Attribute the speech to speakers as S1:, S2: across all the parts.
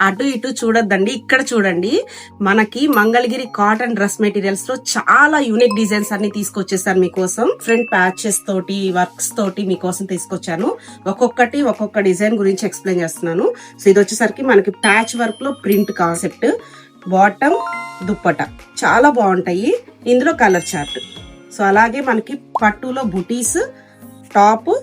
S1: అటు ఇటు చూడొద్దండి, ఇక్కడ చూడండి. మనకి మంగళగిరి కాటన్ డ్రెస్ మెటీరియల్స్ లో చాలా యూనిక్ డిజైన్స్ అన్ని తీసుకొచ్చేసాను మీకోసం. ఫ్రంట్ ప్యాచెస్ తోటి వర్క్స్ తోటి మీకోసం తీసుకొచ్చాను. ఒక్కొక్క డిజైన్ గురించి ఎక్స్ప్లెయిన్ చేస్తున్నాను. సో ఇది వచ్చేసరికి మనకి ప్యాచ్ వర్క్ లో ప్రింట్ కాన్సెప్ట్, బాటమ్ దుప్పట చాలా బాగుంటాయి. ఇందులో కలర్ చార్ట్. సో అలాగే మనకి పట్టులో బుటీస్, టాప్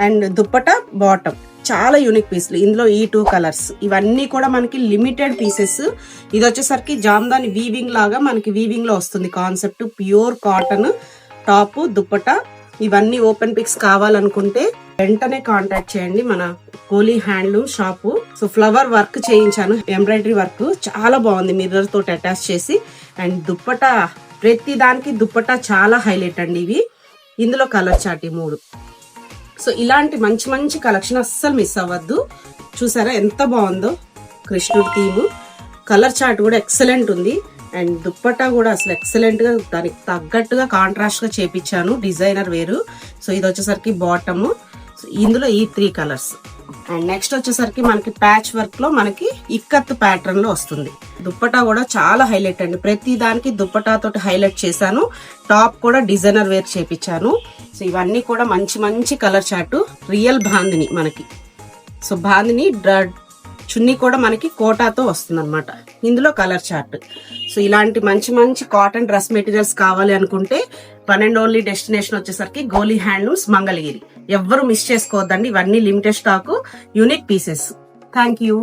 S1: అండ్ దుప్పట, బాటమ్ చాలా యూనిక్ పీస్లు. ఇందులో ఈ 2 కలర్స్ ఇవన్నీ కూడా మనకి లిమిటెడ్ పీసెస్. ఇది వచ్చేసరికి జామ్దాని వీవింగ్ లాగా మనకి వీవింగ్ లో వస్తుంది concept. Pure cotton top dupatta. ఇవన్నీ ఓపెన్ పిక్స్ కావాలనుకుంటే వెంటనే కాంటాక్ట్ చేయండి మన Coolie handloom shop. So flower work చేయించాను, ఎంబ్రాయిడరీ వర్క్ చాలా బాగుంది మిర్రర్ తోటి అటాచ్ చేసి. అండ్ దుప్పట ప్రతి దానికి దుప్పట చాలా హైలైట్ అండి ఇవి. ఇందులో కలర్ చార్ట్ 3. సో ఇలాంటి మంచి మంచి కలెక్షన్ అస్సలు మిస్ అవ్వద్దు. చూసారా ఎంత బాగుందో, కృష్ణుడి థీమ్. కలర్ చార్ట్ కూడా ఎక్సలెంట్ ఉంది. అండ్ దుప్పట్టా కూడా అసలు ఎక్సలెంట్ గా దానికి తగ్గట్టుగా కాంట్రాస్ట్ గా చేపించాను, డిజైనర్ వేరు. సో ఇది వచ్చేసరికి బాటమ్. ఇందులో ఈ 3 కలర్స్. అండ్ నెక్స్ట్ వచ్చేసరికి మనకి ప్యాచ్ వర్క్ లో మనకి ఇక్కత్ ప్యాటర్న్ లో వస్తుంది. దుప్పటా కూడా చాలా హైలైట్ అండి, ప్రతి దానికి దుప్పటా తోటి హైలైట్ చేశాను. టాప్ కూడా డిజైనర్ వేర్ చేపించాను. సో ఇవన్నీ కూడా మంచి మంచి కలర్ చార్ట్. రియల్ బాందిని మనకి. సో బాందిని చున్నీ కూడా మనకి కోటాతో వస్తుంది అనమాట. ఇందులో కలర్ చార్ట్. సో ఇలాంటి మంచి మంచి కాటన్ డ్రెస్ మెటీరియల్స్ కావాలి అనుకుంటే వన్ అండ్ ఓన్లీ డెస్టినేషన్ వచ్చేసరికి గోలీ హ్యాండ్లూమ్స్ మంగళగిరి. ఎవ్వరు మిస్ చేసుకోవద్దండి, ఇవన్నీ limited stock, unique pieces. Thank you.